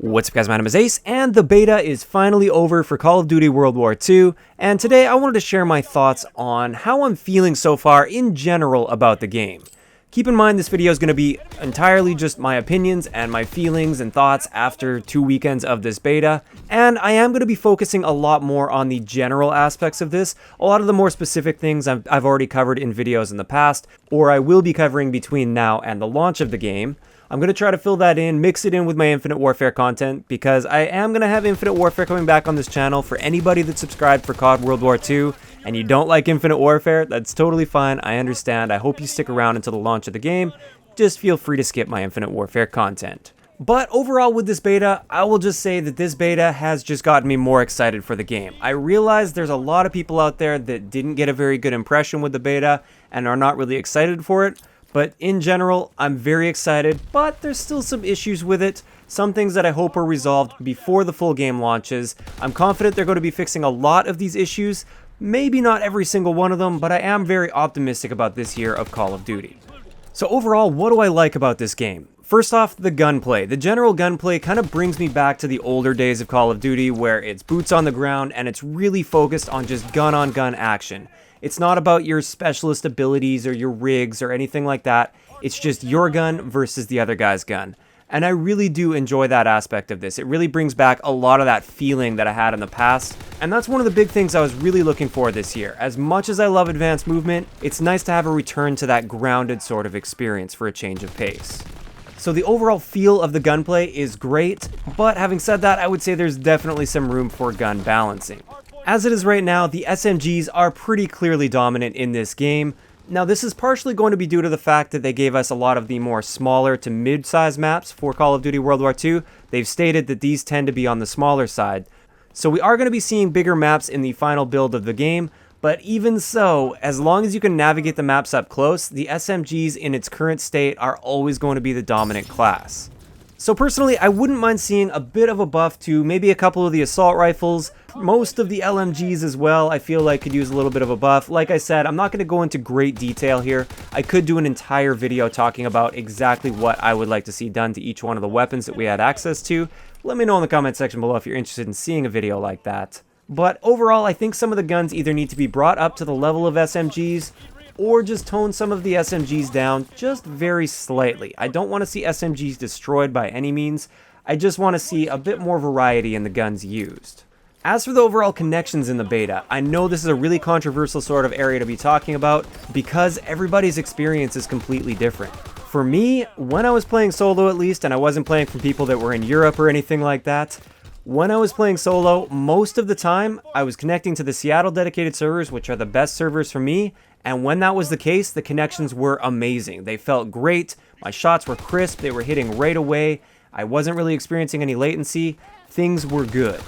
What's up guys, my name is Ace, and the beta is finally over for Call of Duty World War II, and today I wanted to share my thoughts on how I'm feeling so far in general about the game. Keep in mind this video is going to be entirely just my opinions and my feelings and thoughts after 2 weekends of this beta, and I am going to be focusing a lot more on the general aspects of this. A lot of the more specific things I've already covered in videos in the past, or I will be covering between now and the launch of the game. I'm going to try to fill that in, mix it in with my Infinite Warfare content, because I am going to have Infinite Warfare coming back on this channel. For anybody that subscribed for CoD World War II and you don't like Infinite Warfare, that's totally fine, I understand. I hope you stick around until the launch of the game. Just feel free to skip my Infinite Warfare content. But overall with this beta, I will just say that this beta has just gotten me more excited for the game. I realize there's a lot of people out there that didn't get a very good impression with the beta and are not really excited for it. But in general, I'm very excited, but there's still some issues with it. Some things that I hope are resolved before the full game launches. I'm confident they're going to be fixing a lot of these issues. Maybe not every single one of them, but I am very optimistic about this year of Call of Duty. So overall, what do I like about this game? First off, the gunplay. The general gunplay kind of brings me back to the older days of Call of Duty where it's boots on the ground and it's really focused on just gun-on-gun action. It's not about your specialist abilities or your rigs or anything like that. It's just your gun versus the other guy's gun. And I really do enjoy that aspect of this. It really brings back a lot of that feeling that I had in the past. And that's one of the big things I was really looking for this year. As much as I love advanced movement, it's nice to have a return to that grounded sort of experience for a change of pace. So the overall feel of the gunplay is great, but having said that, I would say there's definitely some room for gun balancing. As it is right now, the SMGs are pretty clearly dominant in this game. Now this is partially going to be due to the fact that they gave us a lot of the more smaller to mid-size maps for Call of Duty World War II. They've stated that these tend to be on the smaller side. So we are going to be seeing bigger maps in the final build of the game, but even so, as long as you can navigate the maps up close, the SMGs in its current state are always going to be the dominant class. So personally, I wouldn't mind seeing a bit of a buff to maybe a couple of the assault rifles. Most of the LMGs as well, I feel like could use a little bit of a buff. Like I said, I'm not going to go into great detail here. I could do an entire video talking about exactly what I would like to see done to each one of the weapons that we had access to. Let me know in the comment section below if you're interested in seeing a video like that. But overall, I think some of the guns either need to be brought up to the level of SMGs or just tone some of the SMGs down just very slightly. I don't want to see SMGs destroyed by any means. I just want to see a bit more variety in the guns used. As for the overall connections in the beta, I know this is a really controversial sort of area to be talking about because everybody's experience is completely different. For me, when I was playing solo at least, and I wasn't playing from people that were in Europe or anything like that, when I was playing solo, most of the time, I was connecting to the Seattle dedicated servers, which are the best servers for me, and when that was the case, the connections were amazing. They felt great, my shots were crisp, they were hitting right away, I wasn't really experiencing any latency, things were good.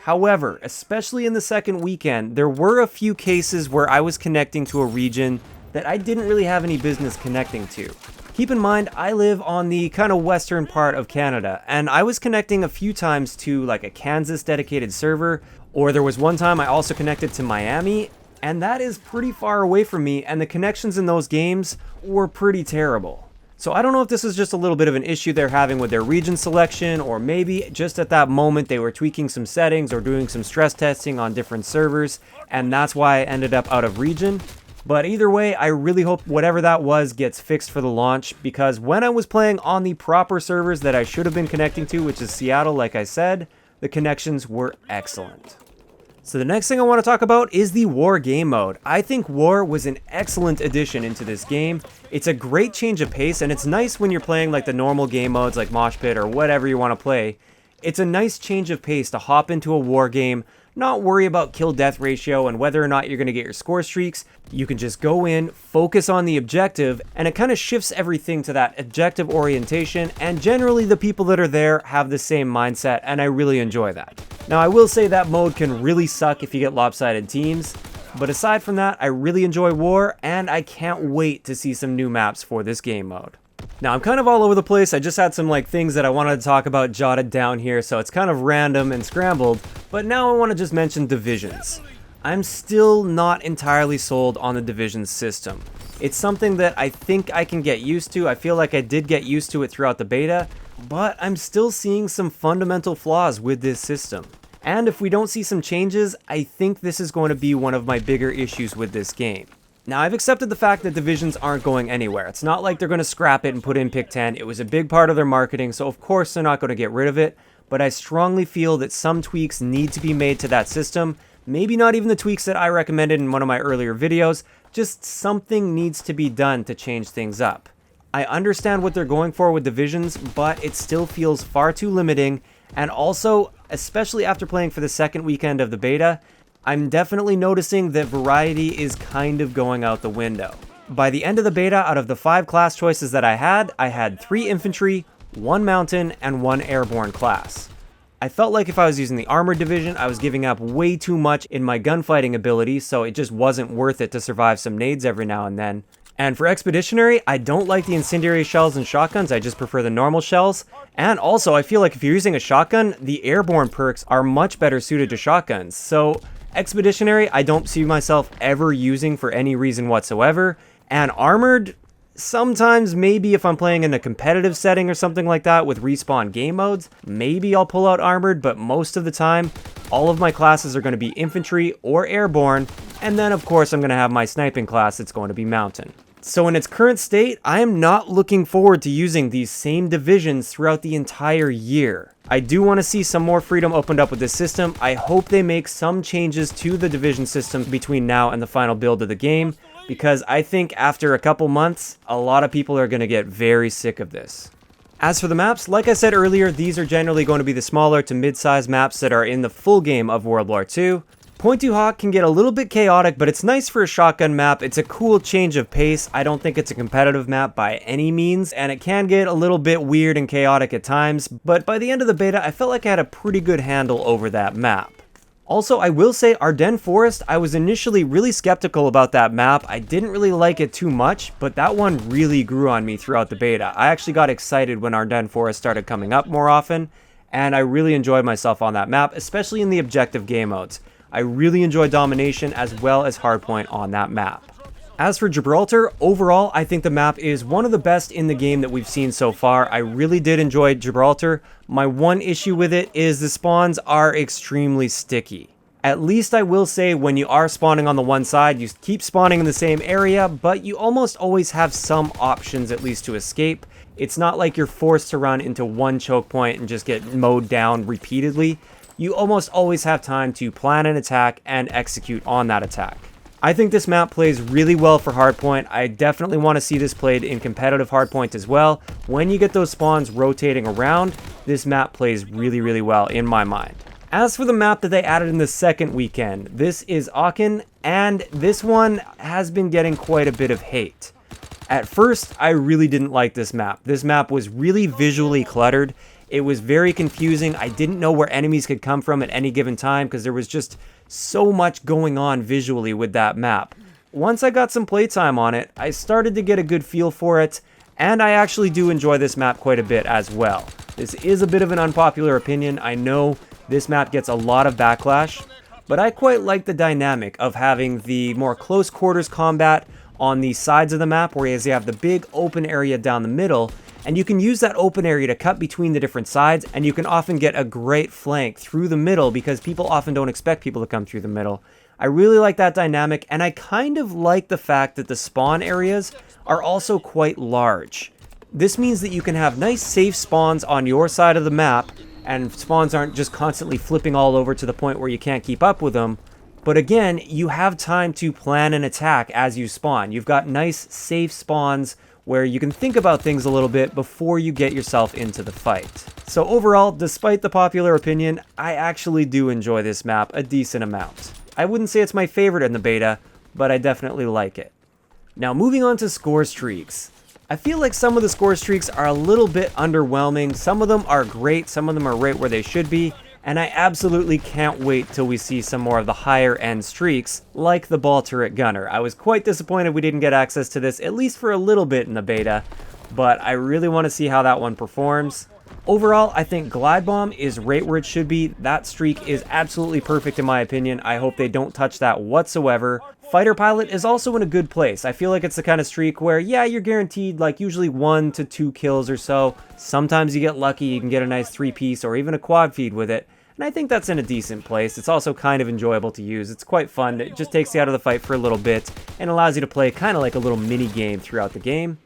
However, especially in the second weekend, there were a few cases where I was connecting to a region that I didn't really have any business connecting to. Keep in mind, I live on the kind of western part of Canada, and I was connecting a few times to like a Kansas dedicated server, or there was one time I also connected to Miami, and that is pretty far away from me, and the connections in those games were pretty terrible. So I don't know if this is just a little bit of an issue they're having with their region selection, or maybe just at that moment they were tweaking some settings or doing some stress testing on different servers, and that's why I ended up out of region. But either way, I really hope whatever that was gets fixed for the launch, because when I was playing on the proper servers that I should have been connecting to, which is Seattle like I said, the connections were excellent. So the next thing I want to talk about is the War game mode. I think War was an excellent addition into this game. It's a great change of pace, and it's nice when you're playing like the normal game modes like Mosh Pit or whatever you want to play. It's a nice change of pace to hop into a War game, not worry about kill-death ratio and whether or not you're going to get your score streaks. You can just go in, focus on the objective, and it kind of shifts everything to that objective orientation, and generally the people that are there have the same mindset, and I really enjoy that. Now I will say that mode can really suck if you get lopsided teams, but aside from that, I really enjoy War, and I can't wait to see some new maps for this game mode. Now I'm kind of all over the place. I just had some things that I wanted to talk about jotted down here, so it's kind of random and scrambled, but now I want to just mention divisions. I'm still not entirely sold on the division system. It's something that I think I can get used to. I feel like I did get used to it throughout the beta, but I'm still seeing some fundamental flaws with this system. And if we don't see some changes, I think this is going to be one of my bigger issues with this game. Now, I've accepted the fact that divisions aren't going anywhere. It's not like they're going to scrap it and put in Pick 10. It was a big part of their marketing, so of course they're not going to get rid of it. But I strongly feel that some tweaks need to be made to that system. Maybe not even the tweaks that I recommended in one of my earlier videos. Just something needs to be done to change things up. I understand what they're going for with divisions, but it still feels far too limiting. And also, especially after playing for the second weekend of the beta, I'm definitely noticing that variety is kind of going out the window. By the end of the beta, out of the 5 class choices that I had 3 infantry, 1 mountain, and 1 airborne class. I felt like if I was using the armored division, I was giving up way too much in my gunfighting ability, so it just wasn't worth it to survive some nades every now and then. And for expeditionary, I don't like the incendiary shells and shotguns, I just prefer the normal shells. And also, I feel like if you're using a shotgun, the airborne perks are much better suited to shotguns. So, expeditionary, I don't see myself ever using for any reason whatsoever. And armored, sometimes maybe if I'm playing in a competitive setting or something like that with respawn game modes, maybe I'll pull out armored, but most of the time, all of my classes are going to be infantry or airborne. And then, of course, I'm going to have my sniping class that's going to be mountain. So in its current state, I am not looking forward to using these same divisions throughout the entire year. I do want to see some more freedom opened up with this system. I hope they make some changes to the division system between now and the final build of the game, because I think after a couple months, a lot of people are going to get very sick of this. As for the maps, like I said earlier, these are generally going to be the smaller to mid-sized maps that are in the full game of World War II. Point to Hawk can get a little bit chaotic, but it's nice for a shotgun map. It's a cool change of pace. I don't think it's a competitive map by any means, and it can get a little bit weird and chaotic at times, but by the end of the beta, I felt like I had a pretty good handle over that map. Also, I will say Ardennes Forest, I was initially really skeptical about that map. I didn't really like it too much, but that one really grew on me throughout the beta. I actually got excited when Ardennes Forest started coming up more often, and I really enjoyed myself on that map, especially in the objective game modes. I really enjoy domination as well as hardpoint on that map. As for Gibraltar, overall, I think the map is one of the best in the game that we've seen so far. I really did enjoy Gibraltar. My one issue with it is the spawns are extremely sticky. At least I will say when you are spawning on the one side, you keep spawning in the same area, but you almost always have some options at least to escape. It's not like you're forced to run into one choke point and just get mowed down repeatedly. You almost always have time to plan an attack and execute on that attack. I think this map plays really well for hardpoint. I definitely want to see this played in competitive hardpoint as well. When you get those spawns rotating around, this map plays really, really well in my mind. As for the map that they added in the second weekend, this is Aachen, and this one has been getting quite a bit of hate. At first, I really didn't like this map. This map was really visually cluttered. It was very confusing. I didn't know where enemies could come from at any given time because there was just so much going on visually with that map. Once I got some playtime on it, I started to get a good feel for it, and I actually do enjoy this map quite a bit as well. This is a bit of an unpopular opinion. I know this map gets a lot of backlash, but I quite like the dynamic of having the more close quarters combat on the sides of the map, whereas you have the big open area down the middle, and you can use that open area to cut between the different sides, and you can often get a great flank through the middle because people often don't expect people to come through the middle. I really like that dynamic, and I kind of like the fact that the spawn areas are also quite large. This means that you can have nice safe spawns on your side of the map, and spawns aren't just constantly flipping all over to the point where you can't keep up with them. But again, you have time to plan an attack as you spawn. You've got nice, safe spawns where you can think about things a little bit before you get yourself into the fight. So overall, despite the popular opinion, I actually do enjoy this map a decent amount. I wouldn't say it's my favorite in the beta, but I definitely like it. Now moving on to score streaks. I feel like some of the score streaks are a little bit underwhelming. Some of them are great, some of them are right where they should be, and I absolutely can't wait till we see some more of the higher end streaks, like the ball turret gunner. I was quite disappointed we didn't get access to this, at least for a little bit in the beta, but I really want to see how that one performs. Overall, I think Glide Bomb is right where it should be. That streak is absolutely perfect in my opinion. I hope they don't touch that whatsoever. Fighter Pilot is also in a good place. I feel like it's the kind of streak where, yeah, you're guaranteed like usually 1 to 2 kills or so. Sometimes you get lucky, you can get a nice 3-piece or even a quad feed with it. And I think that's in a decent place. It's also kind of enjoyable to use. It's quite fun. It just takes you out of the fight for a little bit and allows you to play kind of like a little mini game throughout the game.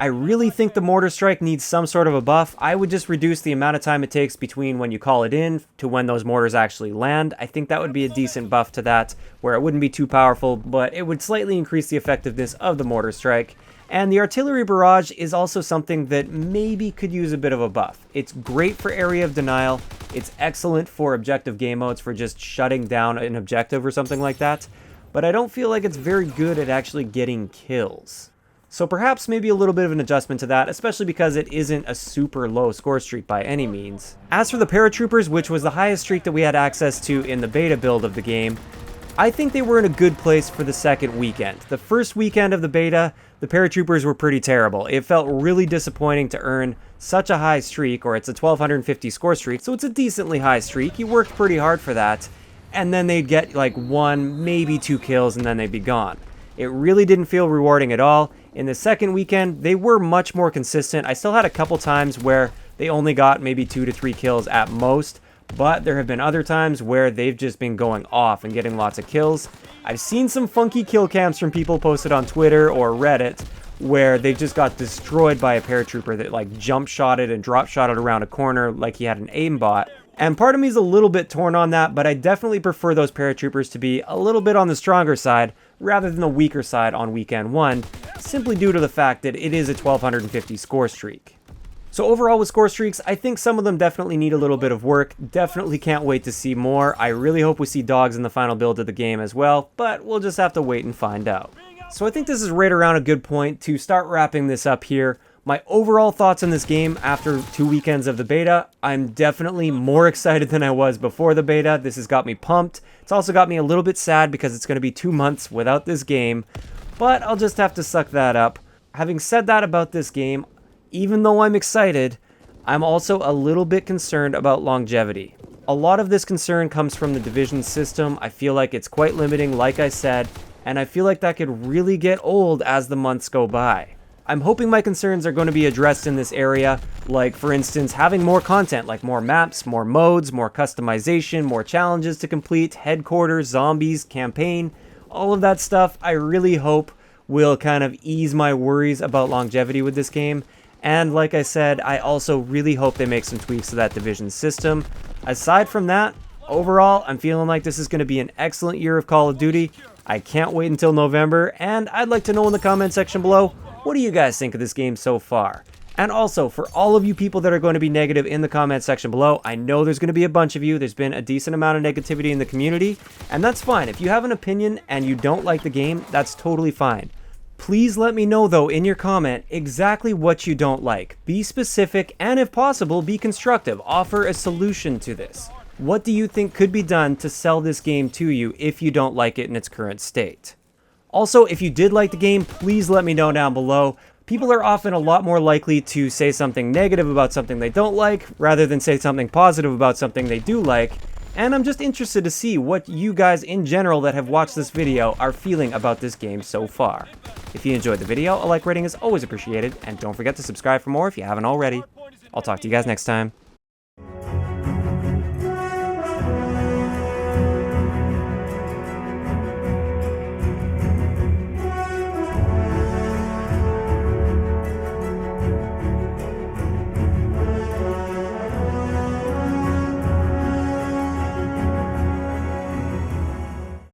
I really think the Mortar Strike needs some sort of a buff. I would just reduce the amount of time it takes between when you call it in to when those mortars actually land. I think that would be a decent buff to that, where it wouldn't be too powerful, but it would slightly increase the effectiveness of the Mortar Strike. And the Artillery Barrage is also something that maybe could use a bit of a buff. It's great for Area of Denial. It's excellent for objective game modes, for just shutting down an objective or something like that. But I don't feel like it's very good at actually getting kills. So perhaps maybe a little bit of an adjustment to that, especially because it isn't a super low score streak by any means. As for the Paratroopers, which was the highest streak that we had access to in the beta build of the game, I think they were in a good place for the second weekend. The first weekend of the beta, the Paratroopers were pretty terrible. It felt really disappointing to earn such a high streak, or it's a 1250 score streak, so it's a decently high streak. You worked pretty hard for that, and then they'd get like 1, maybe 2 kills, and then they'd be gone. It really didn't feel rewarding at all. In the second weekend, they were much more consistent. I still had a couple times where they only got maybe 2 to 3 kills at most, but there have been other times where they've just been going off and getting lots of kills. I've seen some funky kill cams from people posted on Twitter or Reddit where they just got destroyed by a paratrooper that like jump shotted and drop shotted around a corner like he had an aimbot. And part of me is a little bit torn on that, but I definitely prefer those paratroopers to be a little bit on the stronger side rather than the weaker side on weekend 1, simply due to the fact that it is a 1250 score streak. So overall with score streaks, I think some of them definitely need a little bit of work. Definitely can't wait to see more. I really hope we see dogs in the final build of the game as well, but we'll just have to wait and find out. So I think this is right around a good point to start wrapping this up here. My overall thoughts on this game after 2 weekends of the beta, I'm definitely more excited than I was before the beta. This has got me pumped. It's also got me a little bit sad because it's going to be 2 months without this game, but I'll just have to suck that up. Having said that about this game, even though I'm excited, I'm also a little bit concerned about longevity. A lot of this concern comes from the division system. I feel like it's quite limiting, like I said, and I feel like that could really get old as the months go by. I'm hoping my concerns are going to be addressed in this area, like for instance having more content, like more maps, more modes, more customization, more challenges to complete, headquarters, zombies, campaign, all of that stuff I really hope will kind of ease my worries about longevity with this game. And like I said, I also really hope they make some tweaks to that division system. Aside from that, overall, I'm feeling like this is going to be an excellent year of Call of Duty. I can't wait until November, and I'd like to know in the comment section below, what do you guys think of this game so far? And also, for all of you people that are going to be negative in the comment section below, I know there's going to be a bunch of you. There's been a decent amount of negativity in the community, and that's fine. If you have an opinion and you don't like the game, that's totally fine. Please let me know, though, in your comment exactly what you don't like. Be specific, and if possible, be constructive. Offer a solution to this. What do you think could be done to sell this game to you if you don't like it in its current state? Also, if you did like the game, please let me know down below. People are often a lot more likely to say something negative about something they don't like, rather than say something positive about something they do like. And I'm just interested to see what you guys in general that have watched this video are feeling about this game so far. If you enjoyed the video, a like rating is always appreciated, and don't forget to subscribe for more if you haven't already. I'll talk to you guys next time.